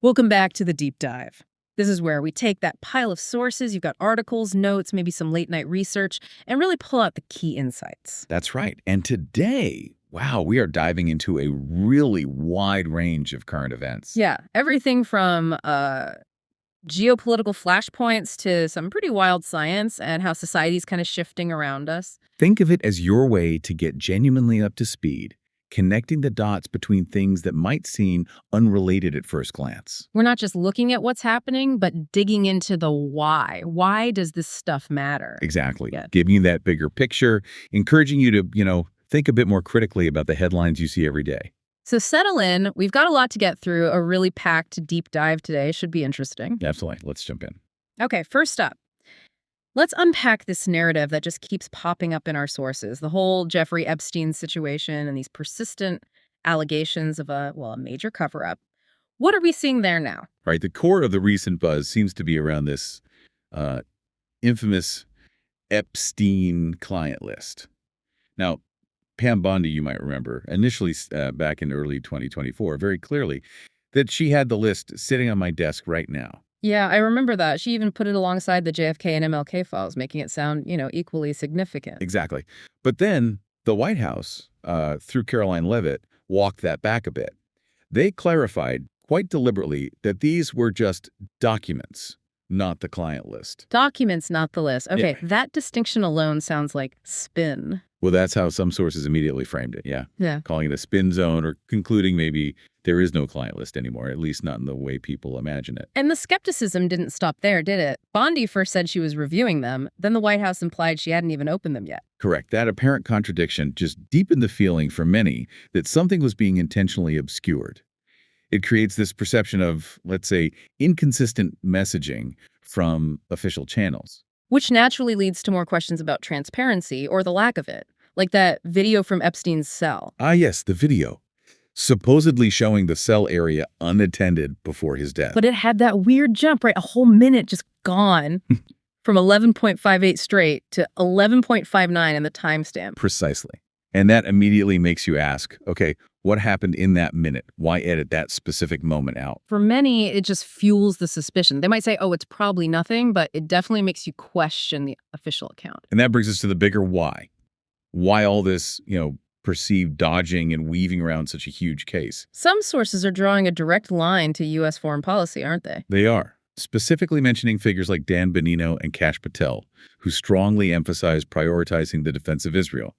Welcome back to the Deep Dive. This is where we take that pile of sources, you've got articles, notes, maybe some late-night research, and really pull out the key insights. That's right. And today, wow, we are diving into a really wide range of current events. Yeah, everything from geopolitical flashpoints to some pretty wild science and how society's kind of shifting around us. Think of it as your way to get genuinely up to speed, connecting the dots between things that might seem unrelated at first glance. We're not just looking at what's happening, but digging into the why. Why does this stuff matter? Exactly. Yeah. Giving you that bigger picture, encouraging you to, think a bit more critically about the headlines you see every day. So settle in. We've got a lot to get through. A really packed deep dive today. Should be interesting. Absolutely. Let's jump in. Okay, first up, let's unpack this narrative that just keeps popping up in our sources. The whole Jeffrey Epstein situation and these persistent allegations of a major cover-up. What are we seeing there now? Right. The core of the recent buzz seems to be around this infamous Epstein client list. Now, Pam Bondi, you might remember, initially back in early 2024, very clearly, that she had the list sitting on my desk right now. Yeah, I remember that. She even put it alongside the JFK and MLK files, making it sound, equally significant. Exactly. But then the White House, through Caroline Leavitt, walked that back a bit. They clarified quite deliberately that these were just documents, not the client list. Documents, not the list. Okay, Yeah. That distinction alone sounds like spin. Well, that's how some sources immediately framed it, yeah. Yeah. Calling it a spin zone or concluding maybe there is no client list anymore, at least not in the way people imagine it. And the skepticism didn't stop there, did it? Bondi first said she was reviewing them. Then the White House implied she hadn't even opened them yet. Correct. That apparent contradiction just deepened the feeling for many that something was being intentionally obscured. It creates this perception of, let's say, inconsistent messaging from official channels. Which naturally leads to more questions about transparency or the lack of it. Like that video from Epstein's cell. Ah, yes, the video. Supposedly showing the cell area unattended before his death. But it had that weird jump, right? A whole minute just gone from 11.58 straight to 11.59 in the timestamp. Precisely. And that immediately makes you ask, okay, what happened in that minute? Why edit that specific moment out? For many, it just fuels the suspicion. They might say, oh, it's probably nothing, but it definitely makes you question the official account. And that brings us to the bigger why. Why all this, perceived dodging and weaving around such a huge case? Some sources are drawing a direct line to U.S. foreign policy, aren't they? They are. Specifically mentioning figures like Dan Benino and Kash Patel, who strongly emphasize prioritizing the defense of Israel.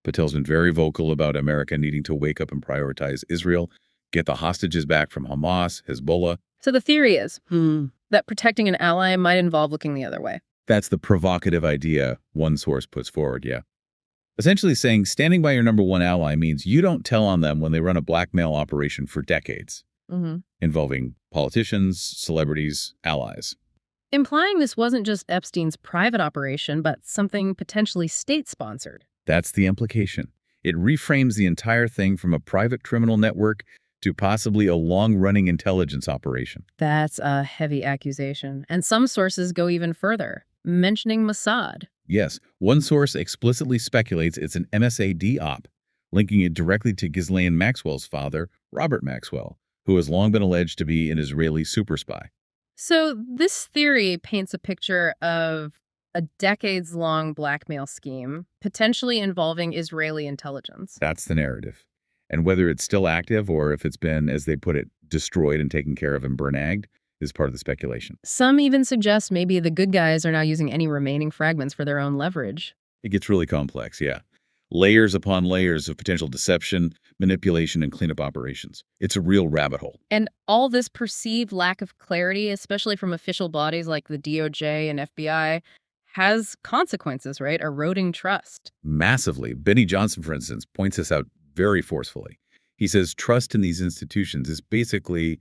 Patel's been very vocal about America needing to wake up and prioritize Israel, get the hostages back from Hamas, Hezbollah. So the theory is that protecting an ally might involve looking the other way. That's the provocative idea one source puts forward, yeah. Essentially saying standing by your number one ally means you don't tell on them when they run a blackmail operation for decades, involving politicians, celebrities, allies. Implying this wasn't just Epstein's private operation, but something potentially state-sponsored. That's the implication. It reframes the entire thing from a private criminal network to possibly a long-running intelligence operation. That's a heavy accusation. And some sources go even further, mentioning Mossad. Yes, one source explicitly speculates it's an MSAD op, linking it directly to Ghislaine Maxwell's father, Robert Maxwell, who has long been alleged to be an Israeli super spy. So this theory paints a picture of a decades-long blackmail scheme, potentially involving Israeli intelligence. That's the narrative. And whether it's still active or if it's been, as they put it, destroyed and taken care of and bernagged, is part of the speculation. Some even suggest maybe the good guys are now using any remaining fragments for their own leverage. It gets really complex, yeah. Layers upon layers of potential deception, manipulation, and cleanup operations. It's a real rabbit hole. And all this perceived lack of clarity, especially from official bodies like the DOJ and FBI, has consequences, right? Eroding trust. Massively. Benny Johnson, for instance, points this out very forcefully. He says trust in these institutions is basically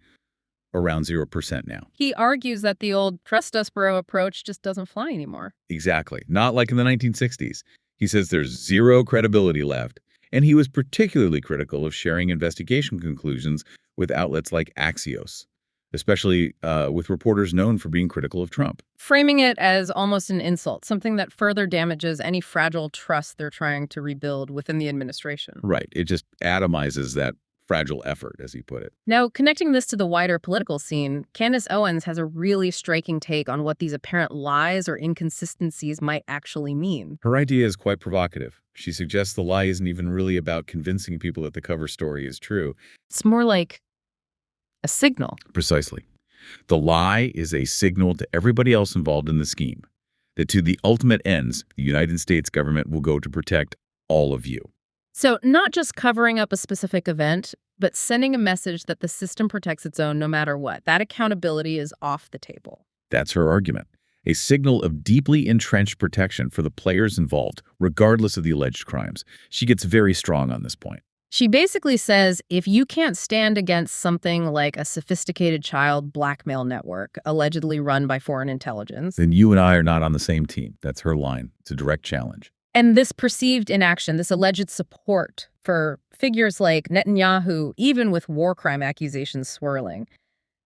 around 0% now. He argues that the old trust us bro approach just doesn't fly anymore. Exactly. Not like in the 1960s. He says there's zero credibility left, and he was particularly critical of sharing investigation conclusions with outlets like Axios, especially with reporters known for being critical of Trump. Framing it as almost an insult, something that further damages any fragile trust they're trying to rebuild within the administration. Right. It just atomizes that fragile effort, as he put it. Now, connecting this to the wider political scene, Candace Owens has a really striking take on what these apparent lies or inconsistencies might actually mean. Her idea is quite provocative. She suggests the lie isn't even really about convincing people that the cover story is true. It's more like a signal. Precisely. The lie is a signal to everybody else involved in the scheme that to the ultimate ends, the United States government will go to protect all of you. So not just covering up a specific event, but sending a message that the system protects its own no matter what. That accountability is off the table. That's her argument. A signal of deeply entrenched protection for the players involved, regardless of the alleged crimes. She gets very strong on this point. She basically says if you can't stand against something like a sophisticated child blackmail network allegedly run by foreign intelligence, Then you and I are not on the same team. That's her line. It's a direct challenge. and this perceived inaction, this alleged support for figures like Netanyahu, even with war crime accusations swirling,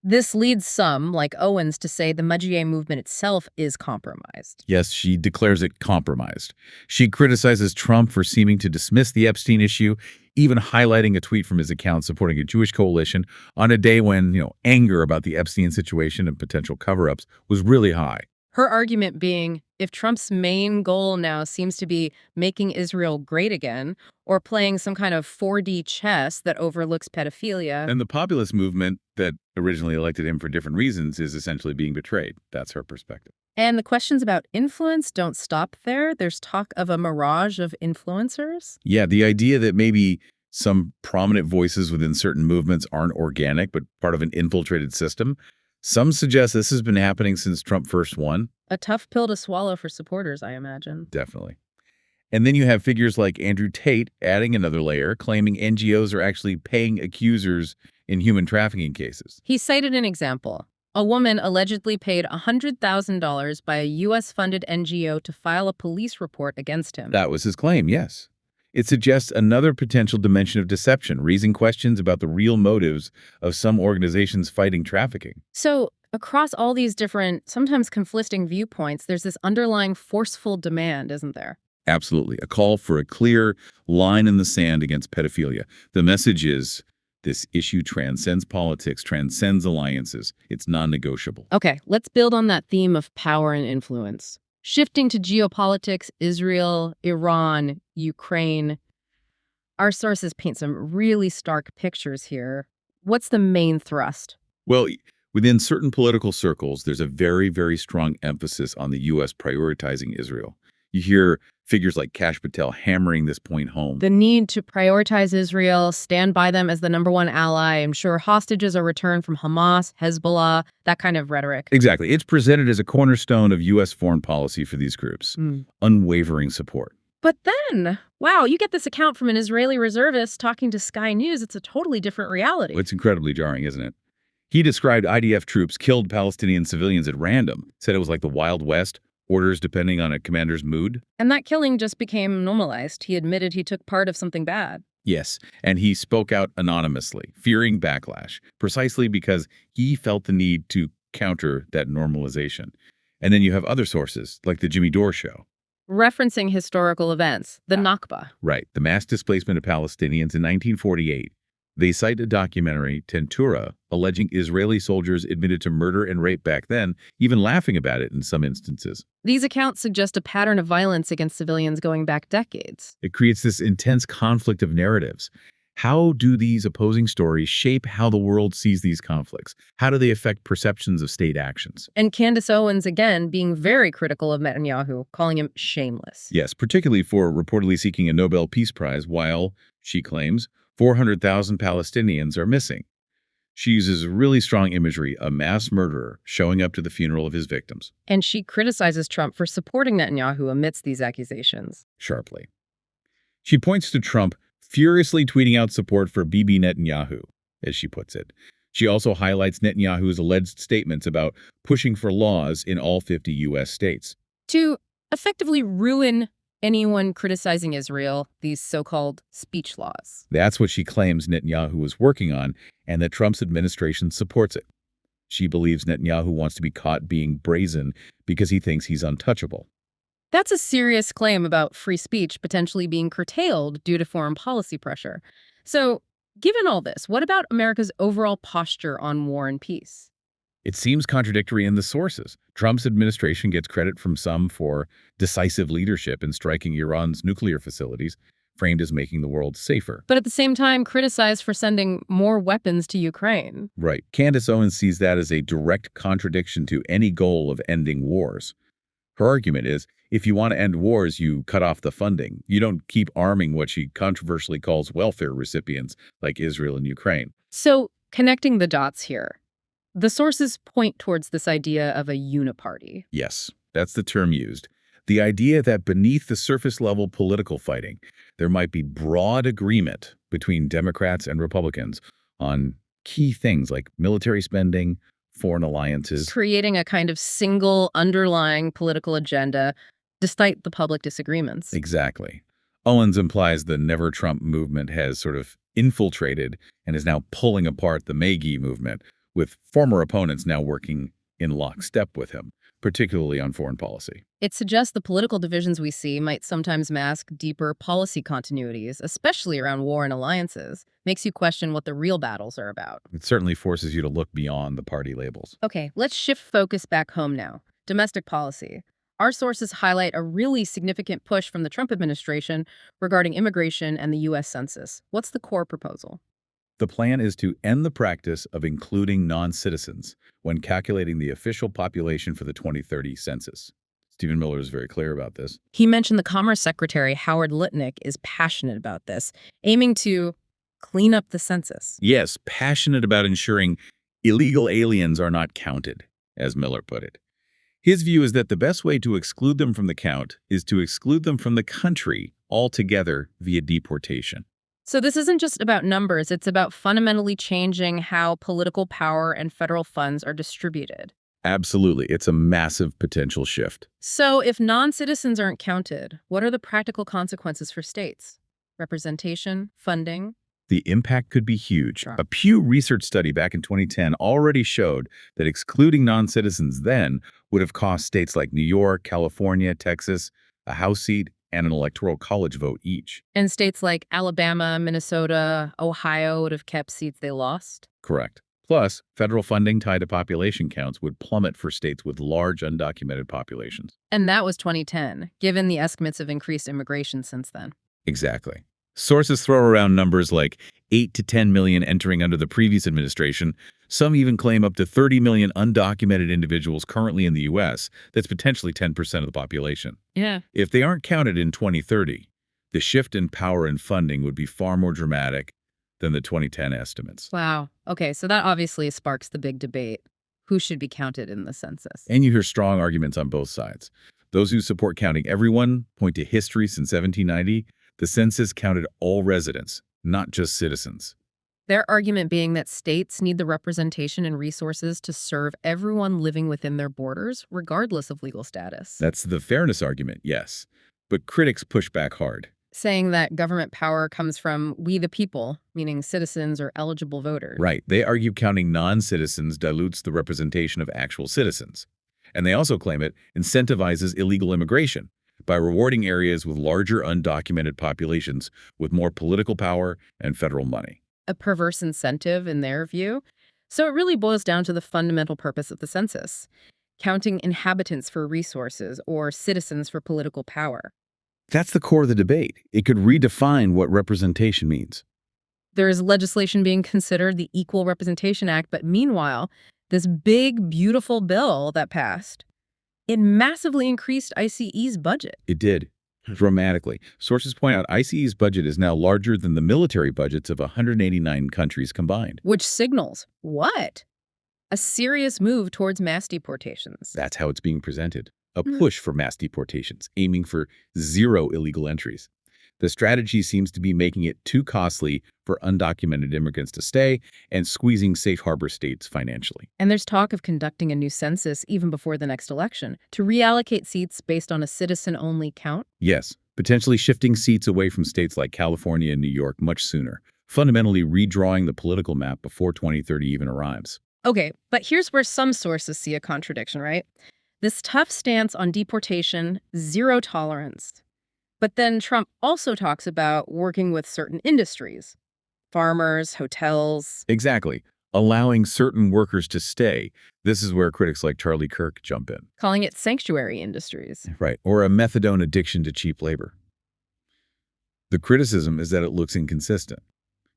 this leads some, like Owens, to say the Mujahideen movement itself is compromised. Yes, she declares it compromised. She criticizes Trump for seeming to dismiss the Epstein issue, even highlighting a tweet from his account supporting a Jewish coalition on a day when, anger about the Epstein situation and potential cover-ups was really high. Her argument being, if Trump's main goal now seems to be making Israel great again, or playing some kind of 4D chess that overlooks pedophilia. And the populist movement that originally elected him for different reasons is essentially being betrayed. That's her perspective. And the questions about influence don't stop there. There's talk of a mirage of influencers. Yeah, the idea that maybe some prominent voices within certain movements aren't organic, but part of an infiltrated system. Some suggest this has been happening since Trump first won. A tough pill to swallow for supporters, I imagine. Definitely. And then you have figures like Andrew Tate adding another layer, claiming NGOs are actually paying accusers in human trafficking cases. He cited an example. A woman allegedly paid $100,000 by a U.S.-funded NGO to file a police report against him. That was his claim, yes. It suggests another potential dimension of deception, raising questions about the real motives of some organizations fighting trafficking. So, across all these different, sometimes conflicting viewpoints, there's this underlying forceful demand, isn't there? Absolutely. A call for a clear line in the sand against pedophilia. The message is this issue transcends politics, transcends alliances. It's non-negotiable. Okay, let's build on that theme of power and influence. Shifting to geopolitics, Israel, Iran, Ukraine. Our sources paint some really stark pictures here. What's the main thrust? Well, within certain political circles, there's a very, very strong emphasis on the U.S. prioritizing Israel. You hear figures like Kash Patel hammering this point home. The need to prioritize Israel, stand by them as the #1 ally, ensure hostages are returned from Hamas, Hezbollah, that kind of rhetoric. Exactly. It's presented as a cornerstone of U.S. foreign policy for these groups. Unwavering support. But then, wow, you get this account from an Israeli reservist talking to Sky News. It's a totally different reality. It's incredibly jarring, isn't it? He described IDF troops killed Palestinian civilians at random, said it was like the Wild West, orders depending on a commander's mood. And that killing just became normalized. He admitted he took part of something bad. Yes, and he spoke out anonymously, fearing backlash, precisely because he felt the need to counter that normalization. And then you have other sources, like the Jimmy Dore show. Referencing historical events, the Nakba. Right, the mass displacement of Palestinians in 1948. They cite a documentary, Tentura, alleging Israeli soldiers admitted to murder and rape back then, even laughing about it in some instances. These accounts suggest a pattern of violence against civilians going back decades. It creates this intense conflict of narratives. How do these opposing stories shape how the world sees these conflicts? How do they affect perceptions of state actions? And Candace Owens, again, being very critical of Netanyahu, calling him shameless. Yes, particularly for reportedly seeking a Nobel Peace Prize while, she claims, 400,000 Palestinians are missing. She uses really strong imagery, a mass murderer showing up to the funeral of his victims. And she criticizes Trump for supporting Netanyahu amidst these accusations. Sharply. She points to Trump furiously tweeting out support for Bibi Netanyahu, as she puts it. She also highlights Netanyahu's alleged statements about pushing for laws in all 50 U.S. states. To effectively ruin anyone criticizing Israel, these so-called speech laws. That's what she claims Netanyahu was working on, and that Trump's administration supports it. She believes Netanyahu wants to be caught being brazen because he thinks he's untouchable. That's a serious claim about free speech potentially being curtailed due to foreign policy pressure. So, given all this, what about America's overall posture on war and peace? It seems contradictory in the sources. Trump's administration gets credit from some for decisive leadership in striking Iran's nuclear facilities, framed as making the world safer. But at the same time, criticized for sending more weapons to Ukraine. Right. Candace Owens sees that as a direct contradiction to any goal of ending wars. Her argument is, if you want to end wars, you cut off the funding. You don't keep arming what she controversially calls welfare recipients, like Israel and Ukraine. So, connecting the dots here, the sources point towards this idea of a uniparty. Yes, that's the term used. The idea that beneath the surface-level political fighting, there might be broad agreement between Democrats and Republicans on key things like military spending, foreign alliances. Creating a kind of single underlying political agenda despite the public disagreements. Exactly. Owens implies the Never Trump movement has sort of infiltrated and is now pulling apart the Magee movement, with former opponents now working in lockstep with him, particularly on foreign policy. It suggests the political divisions we see might sometimes mask deeper policy continuities, especially around war and alliances. Makes you question what the real battles are about. It certainly forces you to look beyond the party labels. Okay, let's shift focus back home now. Domestic policy. Our sources highlight a really significant push from the Trump administration regarding immigration and the U.S. Census. What's the core proposal? The plan is to end the practice of including non-citizens when calculating the official population for the 2030 census. Stephen Miller is very clear about this. He mentioned the Commerce Secretary, Howard Lutnick, is passionate about this, aiming to clean up the census. Yes, passionate about ensuring illegal aliens are not counted, as Miller put it. His view is that the best way to exclude them from the count is to exclude them from the country altogether via deportation. So this isn't just about numbers, it's about fundamentally changing how political power and federal funds are distributed. Absolutely. It's a massive potential shift. So if non-citizens aren't counted, what are the practical consequences for states? Representation, funding? The impact could be huge. Sure. A Pew Research study back in 2010 already showed that excluding non-citizens then would have cost states like New York, California, Texas, a House seat, and an electoral college vote each. And states like Alabama, Minnesota, Ohio would have kept seats they lost? Correct. Plus, federal funding tied to population counts would plummet for states with large undocumented populations. And that was 2010, given the estimates of increased immigration since then. Exactly. Sources throw around numbers like 8 to 10 million entering under the previous administration. Some even claim up to 30 million undocumented individuals currently in the U.S. That's potentially 10% of the population. Yeah. If they aren't counted in 2030, the shift in power and funding would be far more dramatic than the 2010 estimates. Wow. Okay, so that obviously sparks the big debate. Who should be counted in the census? And you hear strong arguments on both sides. Those who support counting everyone point to history since 1790. The census counted all residents, not just citizens. Their argument being that states need the representation and resources to serve everyone living within their borders, regardless of legal status. That's the fairness argument, yes. But critics push back hard. Saying that government power comes from we the people, meaning citizens or eligible voters. Right. They argue counting non-citizens dilutes the representation of actual citizens. And they also claim it incentivizes illegal immigration by rewarding areas with larger undocumented populations with more political power and federal money. A perverse incentive in their view. So it really boils down to the fundamental purpose of the census, counting inhabitants for resources or citizens for political power. That's the core of the debate. It could redefine what representation means. There is legislation being considered, the Equal Representation Act, but meanwhile, this big, beautiful bill that passed, it massively increased ICE's budget. It did, dramatically. Sources point out ICE's budget is now larger than the military budgets of 189 countries combined. Which signals what? A serious move towards mass deportations. That's how it's being presented. A push for mass deportations, aiming for zero illegal entries. The strategy seems to be making it too costly for undocumented immigrants to stay and squeezing safe harbor states financially. And there's talk of conducting a new census even before the next election to reallocate seats based on a citizen-only count. Yes, potentially shifting seats away from states like California and New York much sooner, fundamentally redrawing the political map before 2030 even arrives. Okay, but here's where some sources see a contradiction, right? This tough stance on deportation, zero tolerance. But then Trump also talks about working with certain industries, farmers, hotels. Exactly. Allowing certain workers to stay. This is where critics like Charlie Kirk jump in. Calling it sanctuary industries. Right. Or a methadone addiction to cheap labor. The criticism is that it looks inconsistent.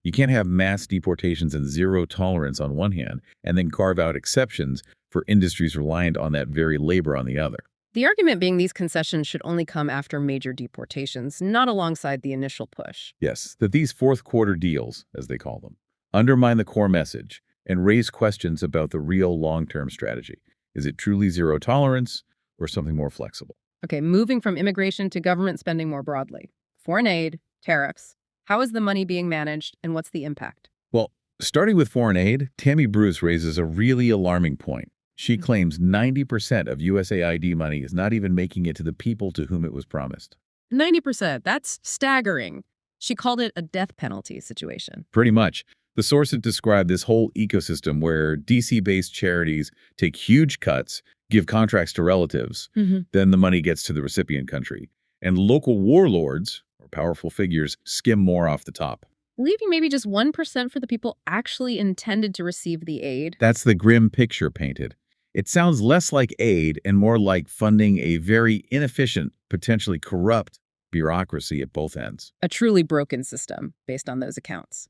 You can't have mass deportations and zero tolerance on one hand, and then carve out exceptions for industries reliant on that very labor on the other. The argument being these concessions should only come after major deportations, not alongside the initial push. Yes, that these fourth quarter deals, as they call them, undermine the core message and raise questions about the real long-term strategy. Is it truly zero tolerance or something more flexible? Okay, moving from immigration to government spending more broadly. Foreign aid, tariffs. How is the money being managed, and what's the impact? Well, starting with foreign aid, Tammy Bruce raises a really alarming point. She claims 90% of USAID money is not even making it to the people to whom it was promised. 90%. That's staggering. She called it a death penalty situation. Pretty much. The sources describe this whole ecosystem where DC-based charities take huge cuts, give contracts to relatives, then the money gets to the recipient country. And local warlords, or powerful figures, skim more off the top. Leaving maybe just 1% for the people actually intended to receive the aid. That's the grim picture painted. It sounds less like aid and more like funding a very inefficient, potentially corrupt bureaucracy at both ends. A truly broken system, based on those accounts.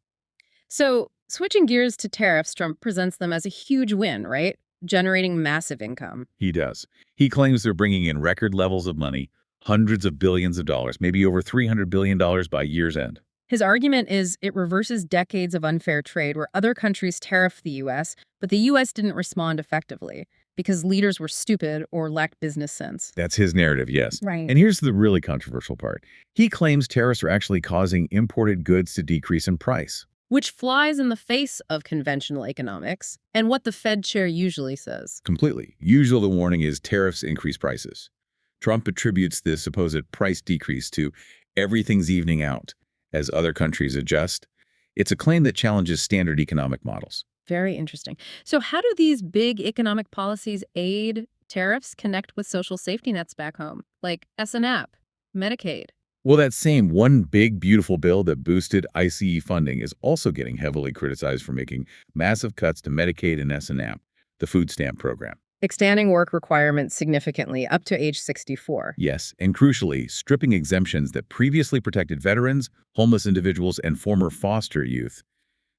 So, switching gears to tariffs, Trump presents them as a huge win, right? Generating massive income. He does. He claims they're bringing in record levels of money, hundreds of billions of dollars, maybe over $300 billion by year's end. His argument is it reverses decades of unfair trade where other countries tariffed the U.S., but the U.S. didn't respond effectively because leaders were stupid or lacked business sense. That's his narrative, yes. Right. And here's the really controversial part. He claims tariffs are actually causing imported goods to decrease in price. Which flies in the face of conventional economics and what the Fed chair usually says. Completely. Usually the warning is tariffs increase prices. Trump attributes this supposed price decrease to everything's evening out as other countries adjust. It's a claim that challenges standard economic models. Very interesting. So how do these big economic policies aid tariffs connect with social safety nets back home, like SNAP, Medicaid? Well, that same one big, beautiful bill that boosted ICE funding is also getting heavily criticized for making massive cuts to Medicaid and SNAP, the food stamp program. Extending work requirements significantly up to age 64. Yes, and crucially, stripping exemptions that previously protected veterans, homeless individuals, and former foster youth.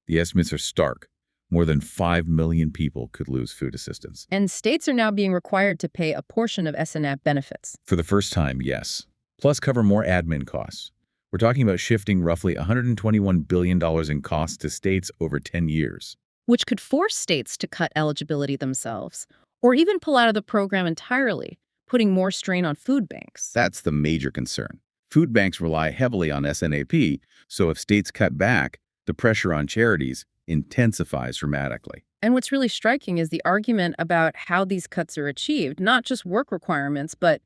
The estimates are stark. More than 5 million people could lose food assistance. And states are now being required to pay a portion of SNAP benefits. For the first time, yes. Plus cover more admin costs. We're talking about shifting roughly $121 billion in costs to states over 10 years. Which could force states to cut eligibility themselves, or even pull out of the program entirely, putting more strain on food banks. That's the major concern. Food banks rely heavily on SNAP, so if states cut back, the pressure on charities intensifies dramatically. And what's really striking is the argument about how these cuts are achieved, not just work requirements, but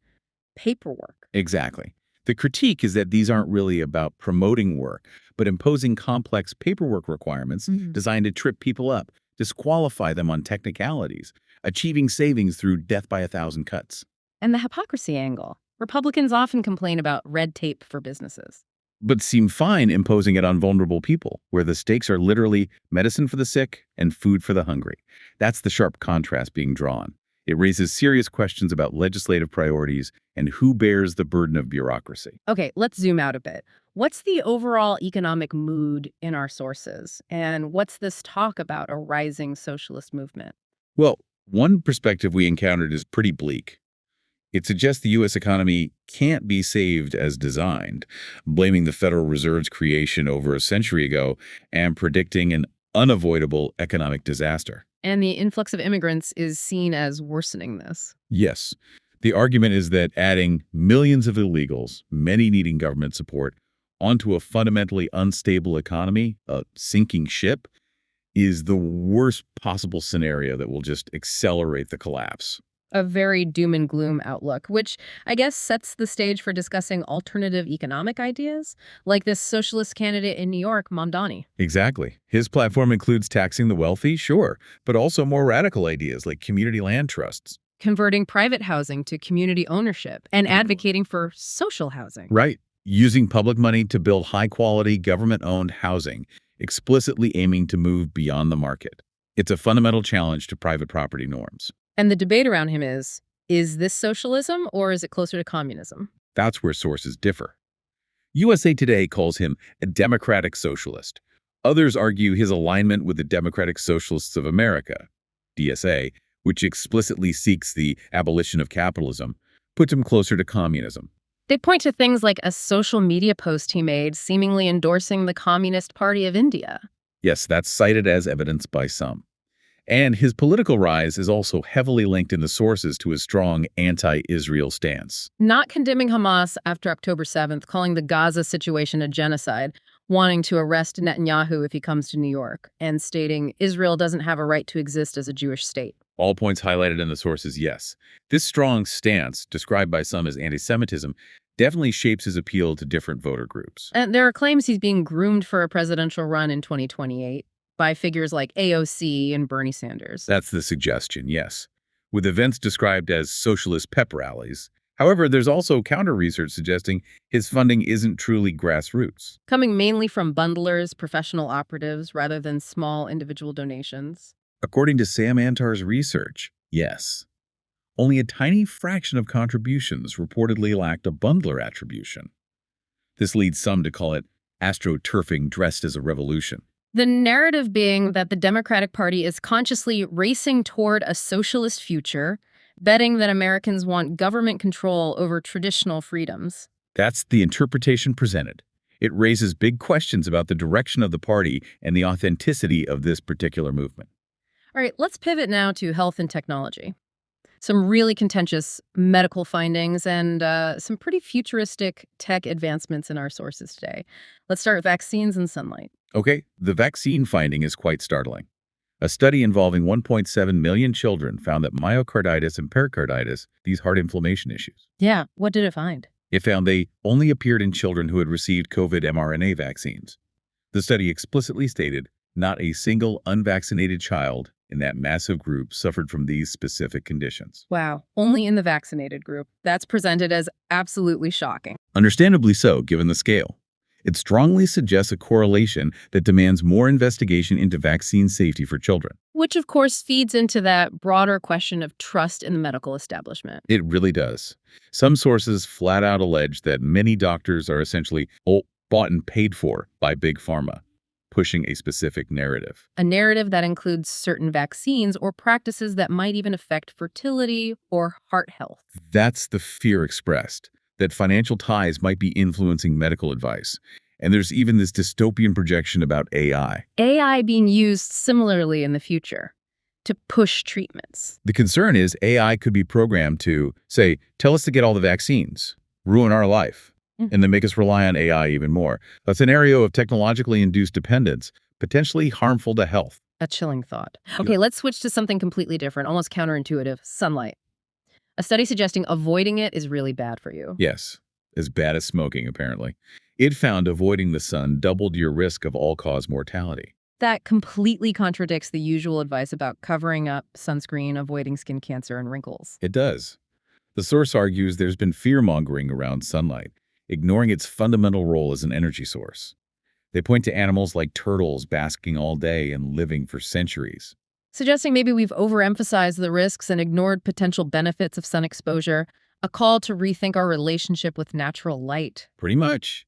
paperwork. Exactly. The critique is that these aren't really about promoting work, but imposing complex paperwork requirements designed to trip people up, disqualify them on technicalities, achieving savings through death by 1,000 cuts. And the hypocrisy angle. Republicans often complain about red tape for businesses. But seem fine imposing it on vulnerable people, where the stakes are literally medicine for the sick and food for the hungry. That's the sharp contrast being drawn. It raises serious questions about legislative priorities and who bears the burden of bureaucracy. Okay, let's zoom out a bit. What's the overall economic mood in our sources? And what's this talk about a rising socialist movement? Well, one perspective we encountered is pretty bleak. It suggests the U.S. economy can't be saved as designed, blaming the Federal Reserve's creation over a century ago and predicting an unavoidable economic disaster. And the influx of immigrants is seen as worsening this. Yes. The argument is that adding millions of illegals, many needing government support, onto a fundamentally unstable economy, a sinking ship, is the worst possible scenario that will just accelerate the collapse. A very doom and gloom outlook, which I guess sets the stage for discussing alternative economic ideas, like this socialist candidate in New York, Mamdani. Exactly. His platform includes taxing the wealthy, sure, but also more radical ideas like community land trusts. Converting private housing to community ownership and advocating for social housing. Right. Using public money to build high-quality, government-owned housing, explicitly aiming to move beyond the market. It's a fundamental challenge to private property norms. And the debate around him is this socialism or is it closer to communism? That's where sources differ. USA Today calls him a democratic socialist. Others argue his alignment with the Democratic Socialists of America, DSA, which explicitly seeks the abolition of capitalism, puts him closer to communism. They point to things like a social media post he made seemingly endorsing the Communist Party of India. Yes, that's cited as evidence by some. And his political rise is also heavily linked in the sources to his strong anti-Israel stance. Not condemning Hamas after October 7th, calling the Gaza situation a genocide, wanting to arrest Netanyahu if he comes to New York, and stating Israel doesn't have a right to exist as a Jewish state. All points highlighted in the sources, yes. This strong stance, described by some as anti-Semitism, definitely shapes his appeal to different voter groups. And there are claims he's being groomed for a presidential run in 2028 by figures like AOC and Bernie Sanders. That's the suggestion, yes, with events described as socialist pep rallies. However, there's also counter-research suggesting his funding isn't truly grassroots. Coming mainly from bundlers, professional operatives, rather than small individual donations. According to Sam Antar's research, yes. Only a tiny fraction of contributions reportedly lacked a bundler attribution. This leads some to call it astroturfing dressed as a revolution. The narrative being that the Democratic Party is consciously racing toward a socialist future, betting that Americans want government control over traditional freedoms. That's the interpretation presented. It raises big questions about the direction of the party and the authenticity of this particular movement. All right, let's pivot now to health and technology. Some really contentious medical findings and some pretty futuristic tech advancements in our sources today. Let's start with vaccines and sunlight. Okay, the vaccine finding is quite startling. A study involving 1.7 million children found that myocarditis and pericarditis, these heart inflammation issues. Yeah, what did it find? It found they only appeared in children who had received COVID mRNA vaccines. The study explicitly stated not a single unvaccinated child in that massive group suffered from these specific conditions. Wow, only in the vaccinated group. That's presented as absolutely shocking. Understandably so, given the scale. It strongly suggests a correlation that demands more investigation into vaccine safety for children. Which, of course, feeds into that broader question of trust in the medical establishment. It really does. Some sources flat out allege that many doctors are essentially bought and paid for by Big Pharma, pushing a specific narrative. A narrative that includes certain vaccines or practices that might even affect fertility or heart health. That's the fear expressed, that financial ties might be influencing medical advice. And there's even this dystopian projection about AI. AI being used similarly in the future to push treatments. The concern is AI could be programmed to, say, tell us to get all the vaccines, ruin our life, and then make us rely on AI even more. A scenario of technologically induced dependence, potentially harmful to health. A chilling thought. Okay, let's switch to something completely different, almost counterintuitive, sunlight. A study suggesting avoiding it is really bad for you. Yes, as bad as smoking, apparently. It found avoiding the sun doubled your risk of all-cause mortality. That completely contradicts the usual advice about covering up, sunscreen, avoiding skin cancer, and wrinkles. It does. The source argues there's been fear-mongering around sunlight, ignoring its fundamental role as an energy source. They point to animals like turtles basking all day and living for centuries. Suggesting maybe we've overemphasized the risks and ignored potential benefits of sun exposure, a call to rethink our relationship with natural light. Pretty much.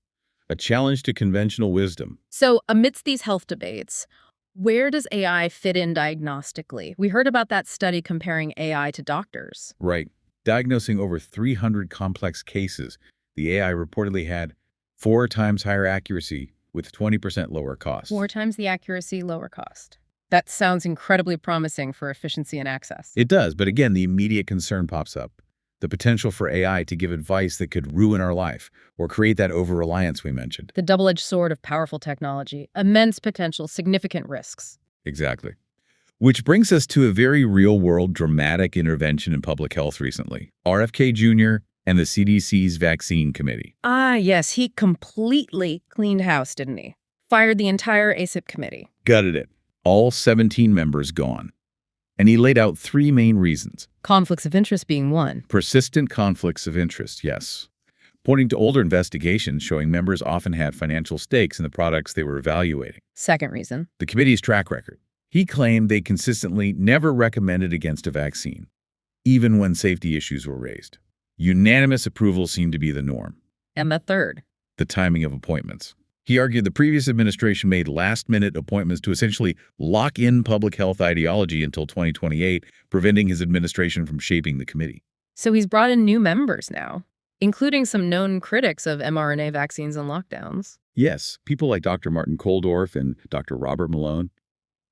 A challenge to conventional wisdom. So, amidst these health debates, where does AI fit in diagnostically? We heard about that study comparing AI to doctors. Right. Diagnosing over 300 complex cases, the AI reportedly had 4 times higher accuracy with 20% lower cost. 4 times the accuracy, lower cost. That sounds incredibly promising for efficiency and access. It does, but again, the immediate concern pops up. The potential for AI to give advice that could ruin our life or create that over-reliance we mentioned. The double-edged sword of powerful technology. Immense potential, significant risks. Exactly. Which brings us to a very real-world dramatic intervention in public health recently. RFK Jr. and the CDC's vaccine committee. Ah, yes, he completely cleaned house, didn't he? Fired the entire ACIP committee. Gutted it. All 17 members gone. And he laid out 3 main reasons. Conflicts of interest being one. Persistent conflicts of interest, yes. Pointing to older investigations showing members often had financial stakes in the products they were evaluating. Second reason. The committee's track record. He claimed they consistently never recommended against a vaccine, even when safety issues were raised. Unanimous approval seemed to be the norm. And the third. The timing of appointments. He argued the previous administration made last-minute appointments to essentially lock in public health ideology until 2028, preventing his administration from shaping the committee. So he's brought in new members now, including some known critics of mRNA vaccines and lockdowns. Yes, people like Dr. Martin Koldorf and Dr. Robert Malone.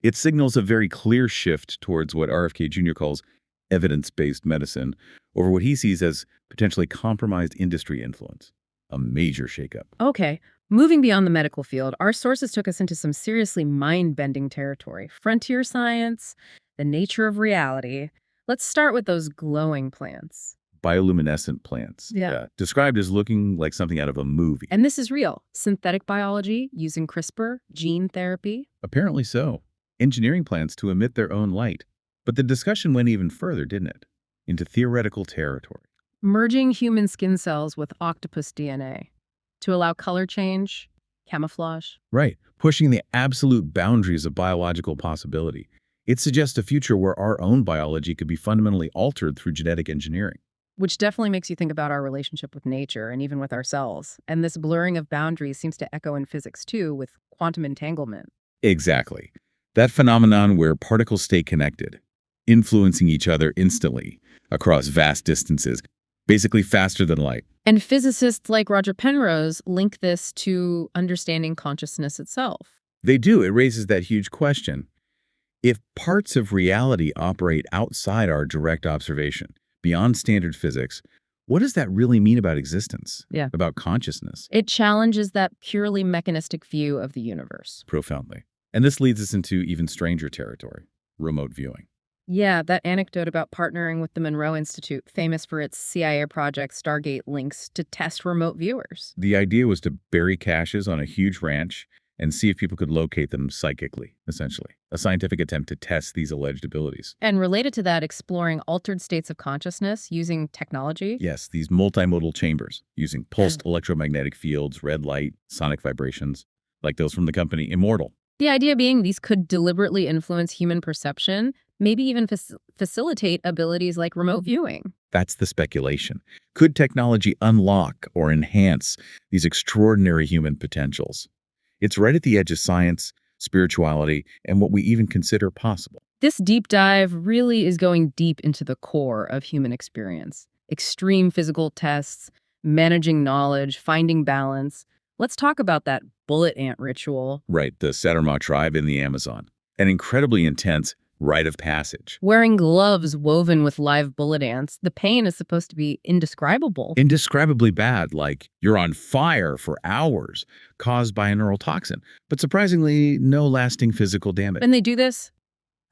It signals a very clear shift towards what RFK Jr. calls evidence-based medicine over what he sees as potentially compromised industry influence. A major shakeup. Okay, moving beyond the medical field, our sources took us into some seriously mind-bending territory. Frontier science, the nature of reality. Let's start with those glowing plants. Bioluminescent plants. Yeah. Described as looking like something out of a movie. And this is real. Synthetic biology, using CRISPR, gene therapy. Apparently so. Engineering plants to emit their own light. But the discussion went even further, didn't it? Into theoretical territory. Merging human skin cells with octopus DNA to allow color change, camouflage. Right, pushing the absolute boundaries of biological possibility. It suggests a future where our own biology could be fundamentally altered through genetic engineering. Which definitely makes you think about our relationship with nature and even with ourselves. And this blurring of boundaries seems to echo in physics too, with quantum entanglement. Exactly. That phenomenon where particles stay connected, influencing each other instantly across vast distances, basically faster than light. And physicists like Roger Penrose link this to understanding consciousness itself. They do. It raises that huge question. If parts of reality operate outside our direct observation, beyond standard physics, what does that really mean about existence? Yeah. About consciousness? It challenges that purely mechanistic view of the universe. Profoundly. And this leads us into even stranger territory, remote viewing. Yeah, that anecdote about partnering with the Monroe Institute, famous for its CIA project Stargate links to test remote viewers. The idea was to bury caches on a huge ranch and see if people could locate them psychically, essentially. A scientific attempt to test these alleged abilities. And related to that, exploring altered states of consciousness using technology. Yes, these multimodal chambers using pulsed electromagnetic fields, red light, sonic vibrations, like those from the company Immortal. The idea being these could deliberately influence human perception, maybe even facilitate abilities like remote viewing. That's the speculation. Could technology unlock or enhance these extraordinary human potentials? It's right at the edge of science, spirituality, and what we even consider possible. This deep dive really is going deep into the core of human experience. Extreme physical tests, managing knowledge, finding balance. Let's talk about that bullet ant ritual. Right, the Saturma tribe in the Amazon. An incredibly intense rite of passage. Wearing gloves woven with live bullet ants, the pain is supposed to be indescribable. Indescribably bad, like you're on fire for hours, caused by a neurotoxin. But surprisingly, no lasting physical damage. And they do this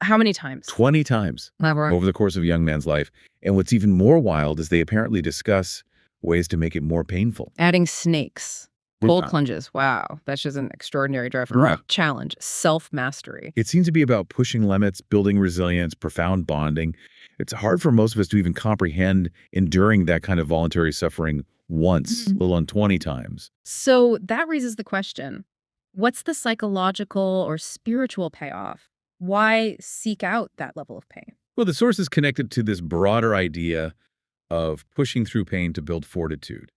how many times? 20 times over the course of a young man's life. And what's even more wild is they apparently discuss ways to make it more painful. Adding snakes. Cold plunges. Wow. That's just an extraordinary drive for Right. challenge. Self-mastery. It seems to be about pushing limits, building resilience, profound bonding. It's hard for most of us to even comprehend enduring that kind of voluntary suffering once, let alone 20 times. So that raises the question, what's the psychological or spiritual payoff? Why seek out that level of pain? Well, the source is connected to this broader idea of pushing through pain to build fortitude.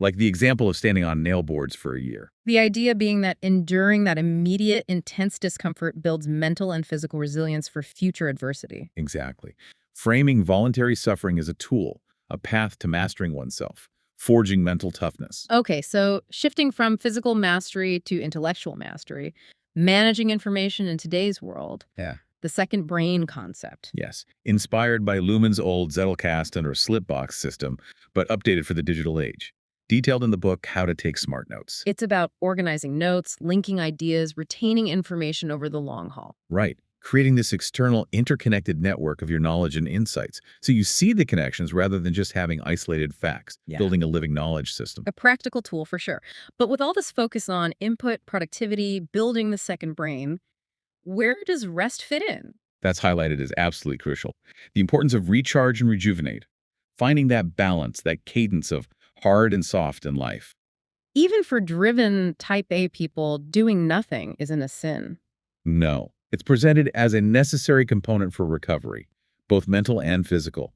Like the example of standing on nail boards for a year. The idea being that enduring that immediate, intense discomfort builds mental and physical resilience for future adversity. Exactly. Framing voluntary suffering as a tool, a path to mastering oneself, forging mental toughness. Okay, so shifting from physical mastery to intellectual mastery, managing information in today's world. Yeah. the second brain concept. Yes, inspired by Luhmann's old Zettelkasten or Slipbox system, but updated for the digital age. Detailed in the book How to Take Smart Notes. It's about organizing notes, linking ideas, retaining information over the long haul. Right. Creating this external interconnected network of your knowledge and insights. So you see the connections rather than just having isolated facts, Yeah. building a living knowledge system. A practical tool for sure. But with all this focus on input, productivity, building the second brain, where does rest fit in? That's highlighted as absolutely crucial. The importance of recharge and rejuvenate. Finding that balance, that cadence of hard and soft in life. Even for driven type A people, doing nothing isn't a sin. No. It's presented as a necessary component for recovery, both mental and physical.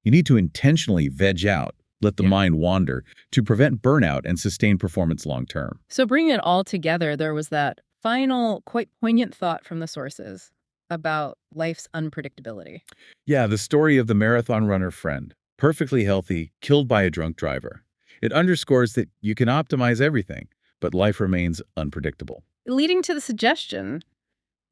You need to intentionally veg out, let the Yeah. mind wander, to prevent burnout and sustain performance long term. So bringing it all together, there was that final, quite poignant thought from the sources about life's unpredictability. Yeah, the story of the marathon runner friend, perfectly healthy, killed by a drunk driver. It underscores that you can optimize everything, but life remains unpredictable. Leading to the suggestion,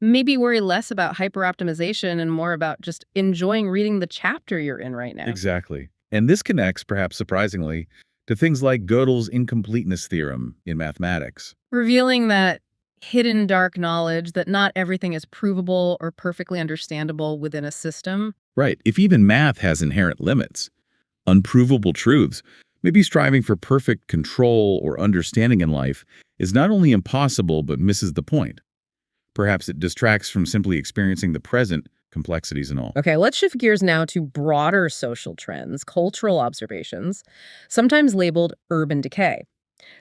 maybe worry less about hyperoptimization and more about just enjoying reading the chapter you're in right now. Exactly. And this connects, perhaps surprisingly, to things like Gödel's incompleteness theorem in mathematics. Revealing that hidden dark knowledge that not everything is provable or perfectly understandable within a system. Right. If even math has inherent limits, unprovable truths, maybe striving for perfect control or understanding in life is not only impossible but misses the point. Perhaps it distracts from simply experiencing the present, complexities and all. Okay, let's shift gears now to broader social trends, cultural observations, sometimes labeled urban decay,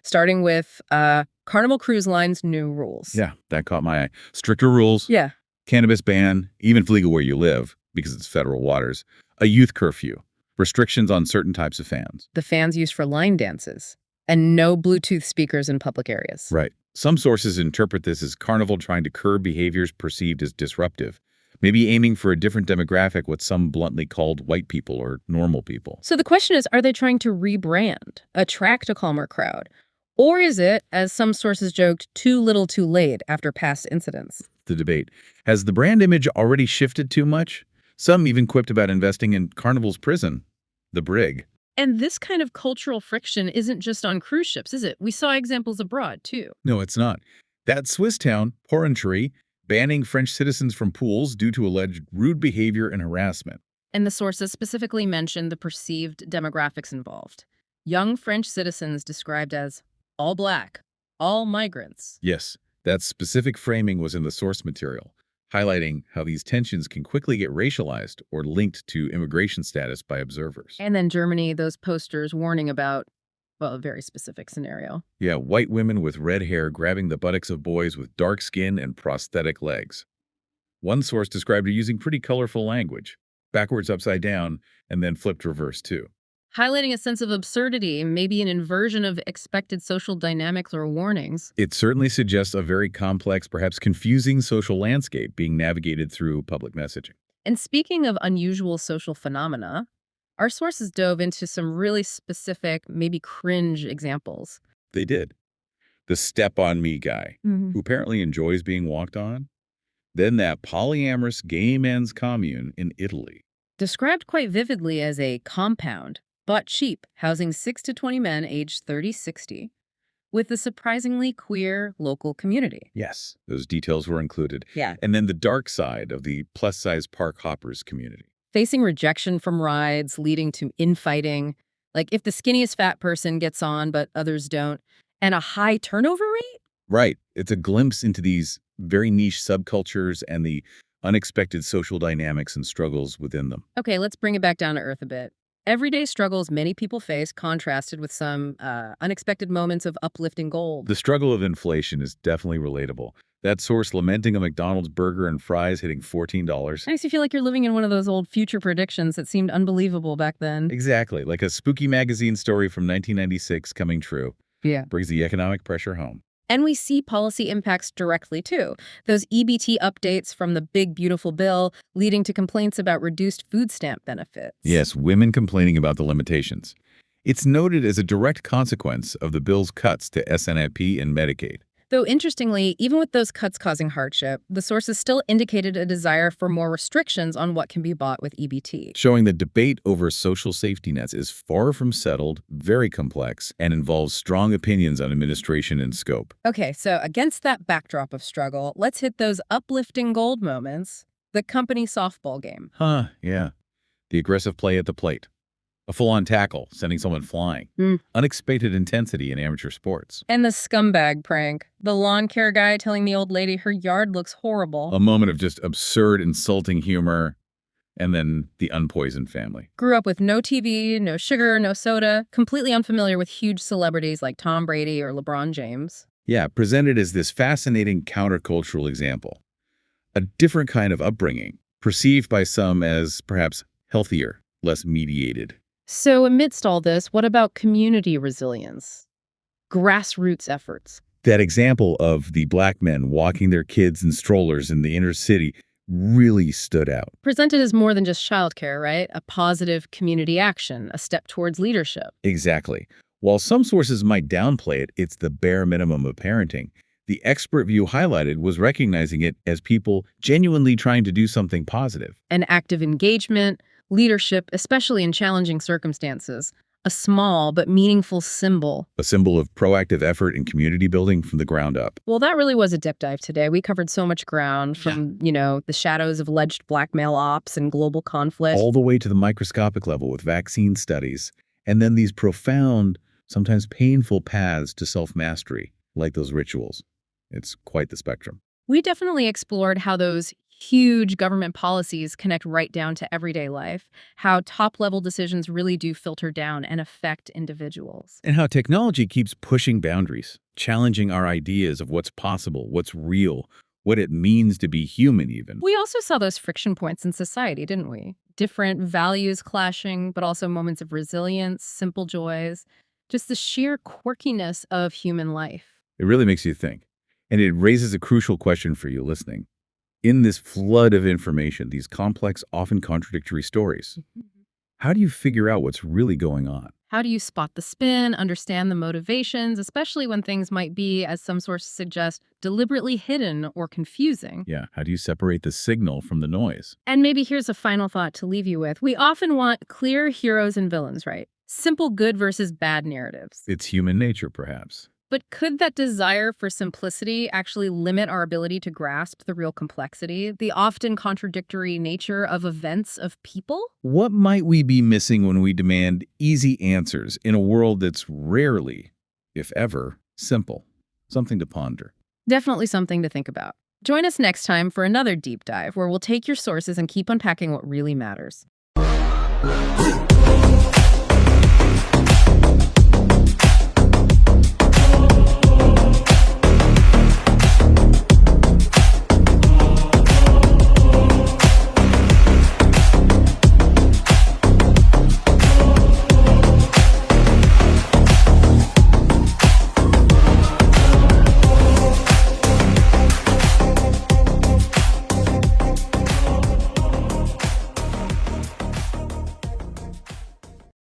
starting with Carnival Cruise Line's new rules. Yeah, that caught my eye. Stricter rules, Yeah. cannabis ban, even if legal where you live, because it's federal waters, a youth curfew, restrictions on certain types of fans. The fans used for line dances, and no Bluetooth speakers in public areas. Right. Some sources interpret this as Carnival trying to curb behaviors perceived as disruptive, maybe aiming for a different demographic, what some bluntly called white people or normal people. So the question is, are they trying to rebrand, attract a calmer crowd? Or is it, as some sources joked, too little too late after past incidents? The debate. Has the brand image already shifted too much? Some even quipped about investing in Carnival's prison, the Brig. And this kind of cultural friction isn't just on cruise ships, is it? We saw examples abroad, too. No, it's not. That Swiss town, Porrentruy, banning French citizens from pools due to alleged rude behavior and harassment. And the sources specifically mentioned the perceived demographics involved. Young French citizens described as all black, all migrants. Yes, that specific framing was in the source material, highlighting how these tensions can quickly get racialized or linked to immigration status by observers. And then Germany, those posters warning about, well, a very specific scenario. Yeah, white women with red hair grabbing the buttocks of boys with dark skin and prosthetic legs. One source described it using pretty colorful language, backwards upside down, and then flipped reverse too. Highlighting a sense of absurdity, maybe an inversion of expected social dynamics or warnings. It certainly suggests a very complex, perhaps confusing social landscape being navigated through public messaging. And speaking of unusual social phenomena, our sources dove into some really specific, maybe cringe examples. They did. The step on me guy, who apparently enjoys being walked on. Then that polyamorous gay men's commune in Italy. Described quite vividly as a compound, but cheap, housing 6 to 20 men aged 30-60, with a surprisingly queer local community. Yes, those details were included. Yeah. And then the dark side of the plus-size park hoppers community. Facing rejection from rides, leading to infighting, like if the skinniest fat person gets on but others don't, and a high turnover rate? Right. It's a glimpse into these very niche subcultures and the unexpected social dynamics and struggles within them. Okay, let's bring it back down to earth a bit. Everyday struggles many people face contrasted with some unexpected moments of uplifting gold. The struggle of inflation is definitely relatable. That source lamenting a McDonald's burger and fries hitting $14. Makes you feel like you're living in one of those old future predictions that seemed unbelievable back then. Exactly, like a spooky magazine story from 1996 coming true. Yeah. Brings the economic pressure home. And we see policy impacts directly, too. Those EBT updates from the big, beautiful bill leading to complaints about reduced food stamp benefits. Yes, women complaining about the limitations. It's noted as a direct consequence of the bill's cuts to SNAP and Medicaid. Though interestingly, even with those cuts causing hardship, the sources still indicated a desire for more restrictions on what can be bought with EBT. Showing that debate over social safety nets is far from settled, very complex, and involves strong opinions on administration and scope. Okay, so against that backdrop of struggle, let's hit those uplifting gold moments. The company softball game. Yeah. The aggressive play at the plate. A full-on tackle, sending someone flying. Mm. Unexpected intensity in amateur sports. And the scumbag prank. The lawn care guy telling the old lady her yard looks horrible. A moment of just absurd, insulting humor. And then the unpoisoned family. Grew up with no TV, no sugar, no soda, completely unfamiliar with huge celebrities like Tom Brady or LeBron James. Yeah, presented as this fascinating countercultural example. A different kind of upbringing, perceived by some as perhaps healthier, less mediated. So amidst all this, what about community resilience? Grassroots efforts. That example of the black men walking their kids in strollers in the inner city really stood out. Presented as more than just childcare, right? A positive community action, a step towards leadership. Exactly. While some sources might downplay it, it's the bare minimum of parenting. The expert view highlighted was recognizing it as people genuinely trying to do something positive. An active engagement, leadership, especially in challenging circumstances. A small but meaningful symbol. A symbol of proactive effort in community building from the ground up. Well, that really was a deep dive today. We covered so much ground from, the shadows of alleged blackmail ops and global conflict. All the way to the microscopic level with vaccine studies. And then these profound, sometimes painful paths to self-mastery, like those rituals. It's quite the spectrum. We definitely explored how those huge government policies connect right down to everyday life, how top-level decisions really do filter down and affect individuals. And how technology keeps pushing boundaries, challenging our ideas of what's possible, what's real, what it means to be human even. We also saw those friction points in society, didn't we? Different values clashing, but also moments of resilience, simple joys, just the sheer quirkiness of human life. It really makes you think. And it raises a crucial question for you listening. In this flood of information, these complex, often contradictory stories, how do you figure out what's really going on? How do you spot the spin, understand the motivations, especially when things might be, as some sources suggest, deliberately hidden or confusing? Yeah, how do you separate the signal from the noise? And maybe here's a final thought to leave you with. We often want clear heroes and villains, right? Simple good versus bad narratives. It's human nature, perhaps. But could that desire for simplicity actually limit our ability to grasp the real complexity, the often contradictory nature of events of people? What might we be missing when we demand easy answers in a world that's rarely, if ever, simple? Something to ponder. Definitely something to think about. Join us next time for another deep dive where we'll take your sources and keep unpacking what really matters.